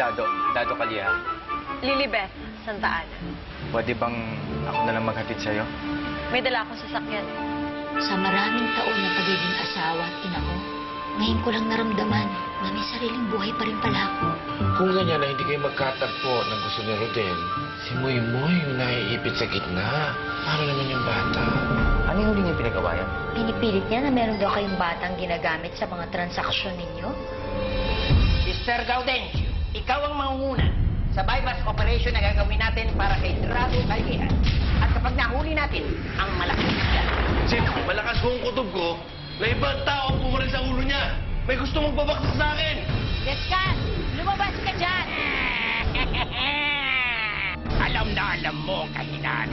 Dado. Dado Calleja. Lilibeth, Santa Ana. Pwede bang ako na lang maghatid sa'yo? May dala akong sasakyan. Sa maraming taon na pagiging asawa at ina ko, ngayon ko lang naramdaman na may sariling buhay pa rin pala ako. Kung ganyan na hindi kayo magkatagpo ng gusto ni Rodel, si Moy Moy yung naiipit sa gitna. Paano naman yung bata? Ano yung huli niya pinagawa yan? Pinipilit niya na meron daw kayong batang ginagamit sa mga transaksyon ninyo? Mr. Gaudencio, ikaw ang mangunguna sa bypass operation na gagawin natin para kay Drago Calleja. At kapag nahuli natin, ang malaking isla. Chip, malakas ko ang kutob ko na ibang tao ang pumaril sa ulo niya. May gusto magbabaksak sa akin. Descan! Lumabas ka dyan! Alam na alam mo ang kahinaan.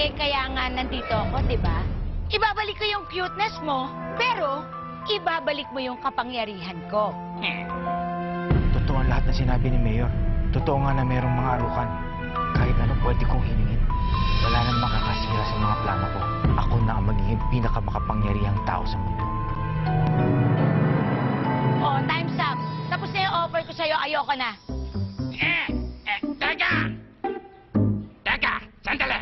Eh kaya nga nandito ako, di ba? Ibabalik ko yung cuteness mo, pero ibabalik mo yung kapangyarihan ko. Totoo ang lahat na sinabi ni Mayor. Totoo nga na mayroong mga arukan. Kahit ano pwede kong hilingin. Wala nang makakasira sa mga plano ko. Ako na ang magiging pinakamakapangyarihang tao sa mundo. Oh, time's up. Tapos na yung offer ko sa'yo, ayoko na. Teka, sandali.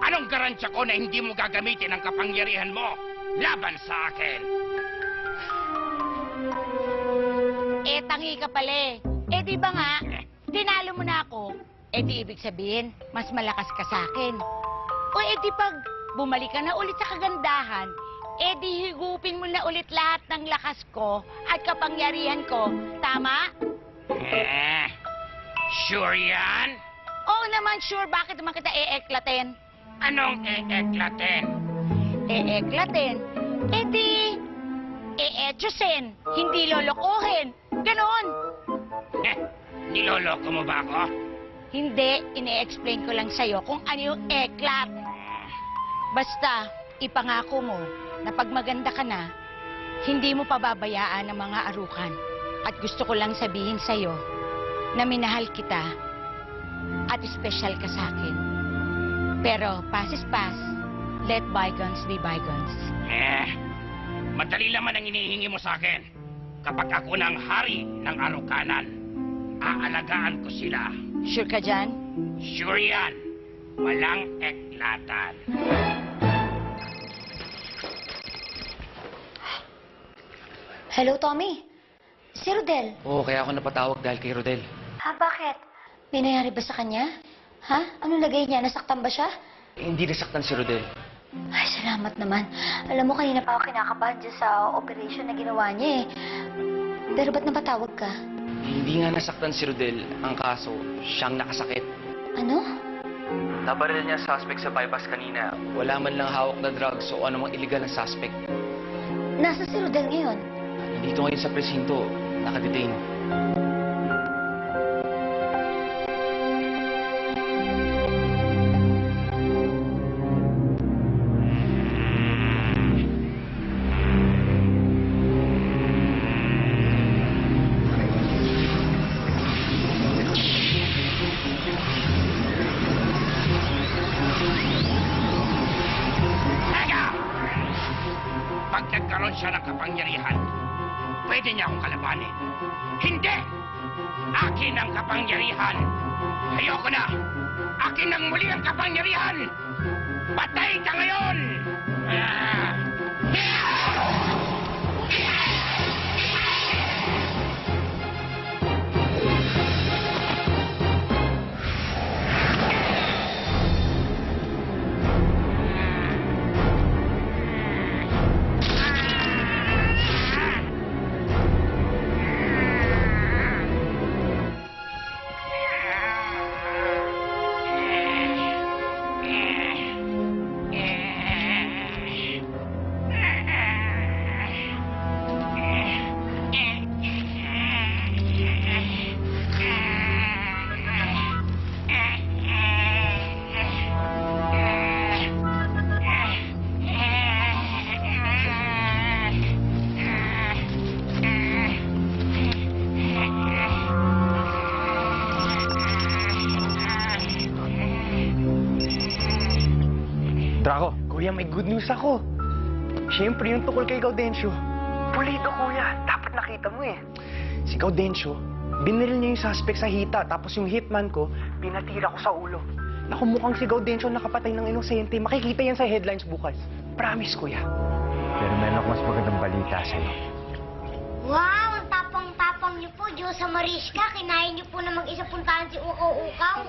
Anong garansya ko na hindi mo gagamitin ang kapangyarihan mo laban sa akin? Eh, tangi ka pala eh. Eh, di ba nga, tinalo mo na ako. Eh, di ibig sabihin, mas malakas ka sa akin. O eh, di pag bumalik ka na ulit sa kagandahan, eh, di higupin mo na ulit lahat ng lakas ko at kapangyarihan ko. Tama? Sure yan? Oo naman, sure. Bakit naman kita eeklatin? Anong eeklatin? Eeklatin? Eh, di eetsusin. Hindi lolokohin. Ganon. Niloloko mo ba ako? Hindi, ine-explain ko lang sa'yo kung ano yung eklat. Basta, ipangako mo na pag maganda ka na, hindi mo pababayaan ang mga arukan. At gusto ko lang sabihin sa'yo na minahal kita at special ka sa akin. Pero, past is past, let bygones be bygones. Madali naman ang inihingi mo sa akin. Kapag ako ng hari ng arukanan, aalagaan ko sila. Sure ka dyan? Sure yan. Walang eklatan. Hello, Tommy. Si Rodel. Oo, kaya ako napatawag dahil kay Rodel. Ha, bakit? May nangyari ba sa kanya? Ha? Anong lagay niya? Nasaktan ba siya? Hindi nasaktan si Rodel. Ay, salamat naman. Alam mo, kanina pa ako kinakabahan dyan sa operation na ginawa niya eh. Pero ba't napatawag ka? Hindi nga nasaktan si Rodel. Ang kaso, siyang nakasakit. Ano? Nabaril niya suspect sa bypass kanina. Wala man lang hawak na drugs o anumang illegal na suspect. Nasa si Rodel ngayon? Dito ngayon sa presinto, nakadetain. Teka! Pag nagkaroon siya ng kapangyarihan, pwede niya akong kalabanin. Hindi! Akin ang kapangyarihan. Ayoko na! Akin ang muli ang kapangyarihan! Patay ka ngayon! Draco, kuya, may good news ako. Siyempre, yung tukol kay Gaudencio. Pulido, kuya. Dapat nakita mo eh. Si Gaudencio, Biniril niya yung suspect sa hita, tapos yung hitman ko, pinatira ko sa ulo. Naku, mukhang si Gaudencio nakapatay ng inosente. Makikita yan sa headlines bukas. Promise, kuya. Pero meron ako mas magandang balita sa'yo. Wow, ang tapang-tapang niyo po, Diyosa Mariska. Kinain niyo po na mag-isa puntahan si Ukaw-Ukaw.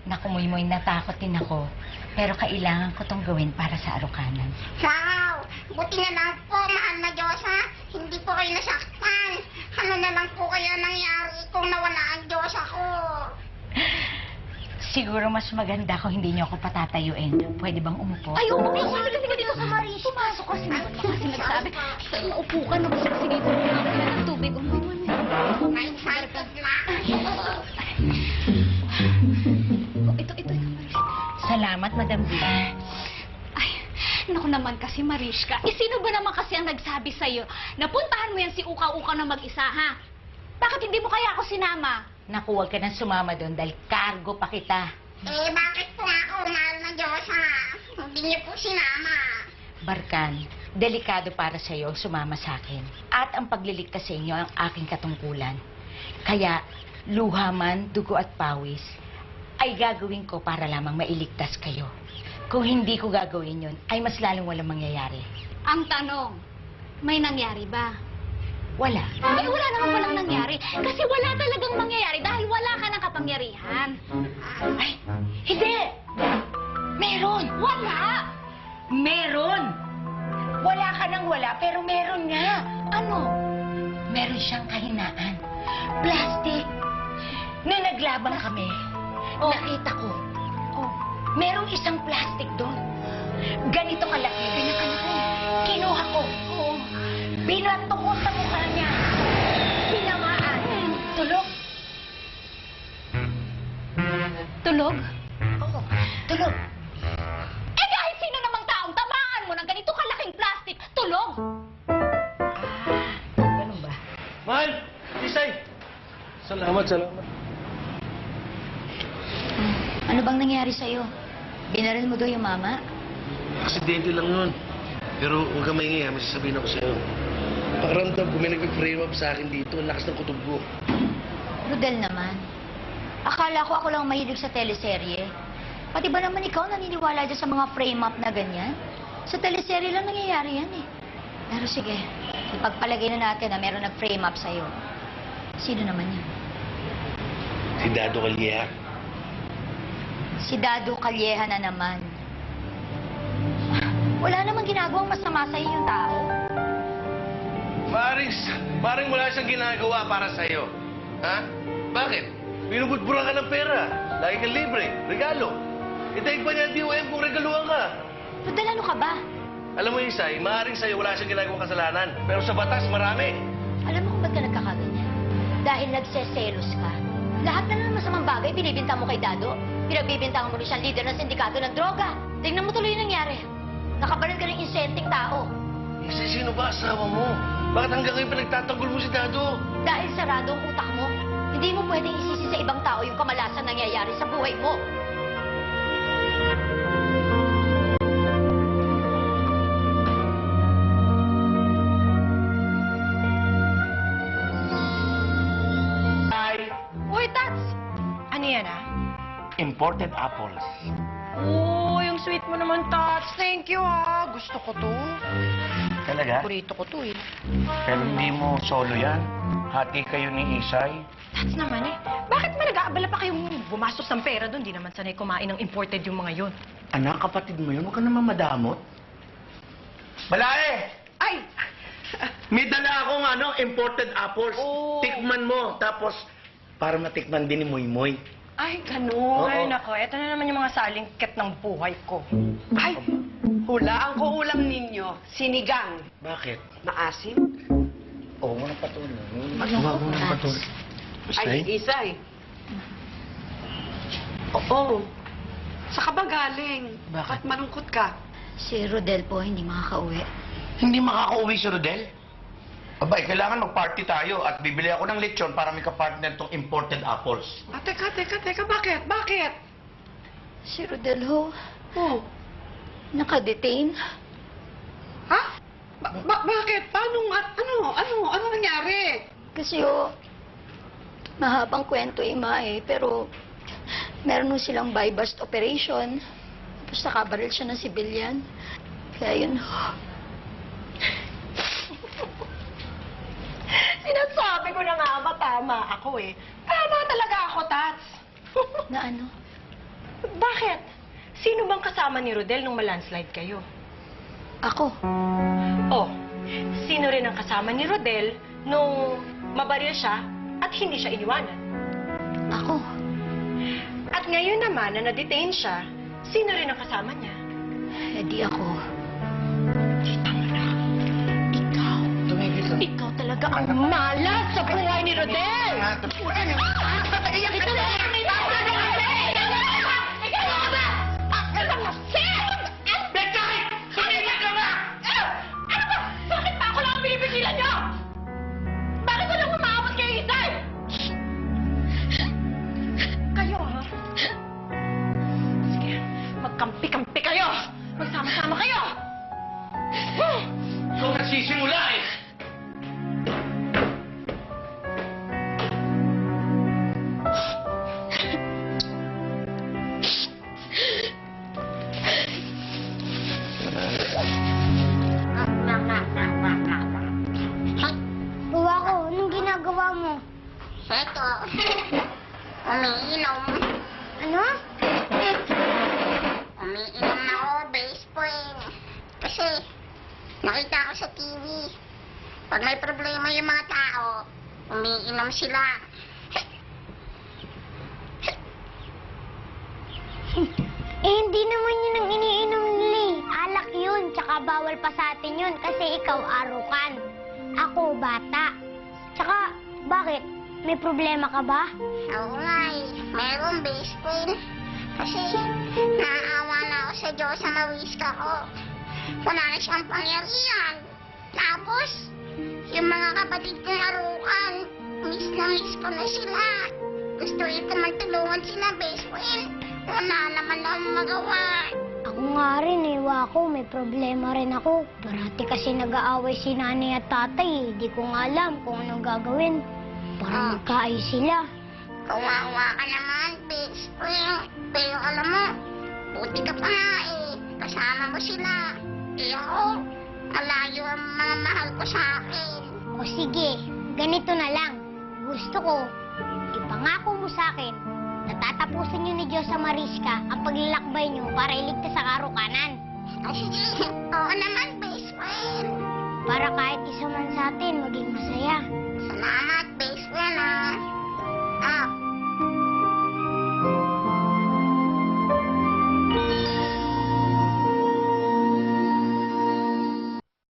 Naku, Moy, natakot din ako. Pero kailangan ko tong gawin para sa arukanan. Wow, buti na lang po, mahal na Diyosa. Hindi po kayo nasaktan. Ano na lang po kaya nangyari kung nawala ang Diyosa ko? Siguro mas maganda kung hindi niyo ako patatayuin. Pwede bang umupo? Ay, umupo ka. Halika dito sa Mariska. Pumasok kasi naman kasi nagsabi. Upo ka na, sige ko na ng tubig. May excited na. Ito. Salamat, Madam B. Ay, naku naman kasi, Mariska. Sino ba naman kasi ang nagsabi sa'yo na puntahan mo yan si Uka-Uka na mag-isa, ha? Bakit hindi mo kaya ako sinama? Naku, huwag ka nang sumama doon dahil cargo pa kita. Bakit po ako, mahal na Diyosa? Hindi niyo po sinama. Barkan, delikado para sa iyo sumama sa akin. At ang pagliligtas sa inyo ang aking katungkulan. Kaya, luha man, dugo at pawis, ay gagawin ko para lamang mailigtas kayo. Kung hindi ko gagawin yon, ay mas lalong walang mangyayari. Ang tanong, may nangyari ba? Wala. Ay, wala naman palang nangyari. Kasi wala talagang mangyayari dahil wala ka ng kapangyarihan. Ay, hindi! Meron! Wala! Meron! Wala ka nang wala, pero meron nga. Ano? Meron siyang kahinaan. Plastic. Nung naglabang kami, nakita ko. Merong isang plastic doon. Ganito kalaki. Kinuha ko. Binato ko sa mukha niya. Binamaan. Tulog. Tulog? Oo, tulog. Eh kahit sino namang taong tamaan mo ng ganito kalaking plastic, tulog! Ganun ba? Mahal! Isay! Salamat. Ano bang nangyari sa'yo? Binaril mo daw yung mama? Aksidente lang yun. Pero huwag ka maingay ha, masasabihin ako sa'yo. Pakiramdam ko may nag-frame up sa akin dito. Ang lakas ng kutob ko. Rodel naman. Akala ko ako lang mahilig sa teleserye. Pati ba naman ikaw naniniwala dyan sa mga frame-up na ganyan? Sa teleserye lang nangyayari yan eh. Pero sige, ipagpalagay na natin na meron nag-frame up sa'yo. Sino naman yan? Si Dado Calleja. Si Dado Calleja na naman. Wala namang ginagawang masama sa'yo yung tao. Maring wala siyang ginagawa para sa'yo. Ha? Bakit? Binubudburan ka ng pera. Lagi kang libre. Regalo. Itaig pa niya ang DOM kung regaluhan ka. Rodel, ano ka ba? Alam mo, Isay, maaaring sa'yo wala siyang ginagawang kasalanan. Pero sa batas, marami. Alam mo kung ba't ka nagkakaganyan? Dahil nagseselos ka. Lahat na ng masamang bagay binibinta mo kay Dado. Pinagbibintangan mo rin siyang leader ng sindikato ng droga. Tingnan mo tuloy yung nangyari. Nakabaril ka ng insenteng tao. Isay, sino ba asawa mo? Bakit hanggang ngayon pinagtatanggol mo si Dado? Dahil sarado ang utak mo, hindi mo pwedeng isisi sa ibang tao yung kamalasan nangyayari sa buhay mo. Uy, Tats! Ano yan, ah? Imported apples. Oh, yung sweet mo naman, Tats. Thank you, ah. Gusto ko to. Talaga? Paborito ko to, eh. Pero hindi mo solo yan. Hati kayo ni Isay. Tats naman, eh. Bakit ba nag-aabala pa kayong bumastos ng pera doon? Di naman sanay kumain ng imported yung mga yun. Anak, kapatid mo yun, huwag ka naman madamot. Balae! Ay! May dala akong imported apples. Oh. Tikman mo, tapos para matikman din ni Moy Moy. Ay, ganun. Oo. Ay, nako. Ito na naman yung mga salingkit ng buhay ko. Ay, hulaan ko ulam ninyo. Sinigang. Bakit? Maasim. Oo, nga patuloy. Huwag mo na patuloy. Ay, Isay. Oo. Saka ba galing? Bakit? malungkot ka? Si Rodel po hindi makakauwi. Hindi makakauwi si Rodel? Abay, kailangan mag-party tayo at bibili ako ng lechon para may kapartner tong imported apples. Teka. Bakit? Bakit? Si Rodel ho, Oh. nakadetain. Ha? Bakit? Paano? Ano nangyari? Kasi ho, Mahabang kwento, Ima eh. Pero meron nun silang buy-bust operation. Tapos nakabaril siya ng civilian. Kaya yun. Sinasabi ko na nga ba tama ako eh. Tama talaga ako, Tats. Na ano? Bakit? Sino bang kasama ni Rodel nung malandslide kayo? Ako. Oh, sino rin ang kasama ni Rodel nung mabaril siya at hindi siya iniwanan? Ako. At ngayon naman na na-detain siya, sino rin ang kasama niya? Eh di ako. Tama na. Ikaw. Ikaw talaga ang malas sa buhay ni Rodel! Ito na! Betay! Tumigil ka nga! Ano ba? Bakit pa ako lang ang binipigilan niyo? Bakit ko lang umaabot kay Ethan? Kayo, ha? Sige, magkampi-kampi kayo! Magsama-sama kayo! Ikaw nagsisimula eh! Buwa ko, anong ginagawa mo? Eto. Umiinom. Ano? Umiinom na ako, base point. Kasi, nakita ko sa TV. Pag may problema yung mga tao, umiinom sila. Hindi naman yun ang iniinom nila eh. Alak yun, tsaka bawal pa sa atin yun kasi ikaw arukan. Ako bata. Tsaka, bakit? May problema ka ba? Oo nga eh. Meron, base queen. Kasi, naaawa na ako sa Diyos sa nawiska ko. Wala na siyang pangyarihan. Tapos, yung mga kapatid kong arukan, miss ko na sila. Gusto ito magtulungan sila, base queen. Wala naman akong magawa. Ako nga rin eh, Wako. May problema rin ako. Parati kasi nag-aaway si nanay at tatay. Hindi ko nga alam kung anong gagawin. Para magkaayos sila. Kawawa ka naman, best friend. Pero alam mo, buti ka pa nga eh. Kasama mo sila. Eh ako, malayo ang mga mahal ko sa akin. O sige, ganito na lang. Gusto ko, ipangako mo sa akin na tatapusin niyo ni Diyos sa Mariska ang paglalakbay niyo para iligtas sa karukanan. Ay, sige. Oo naman, best friend. Para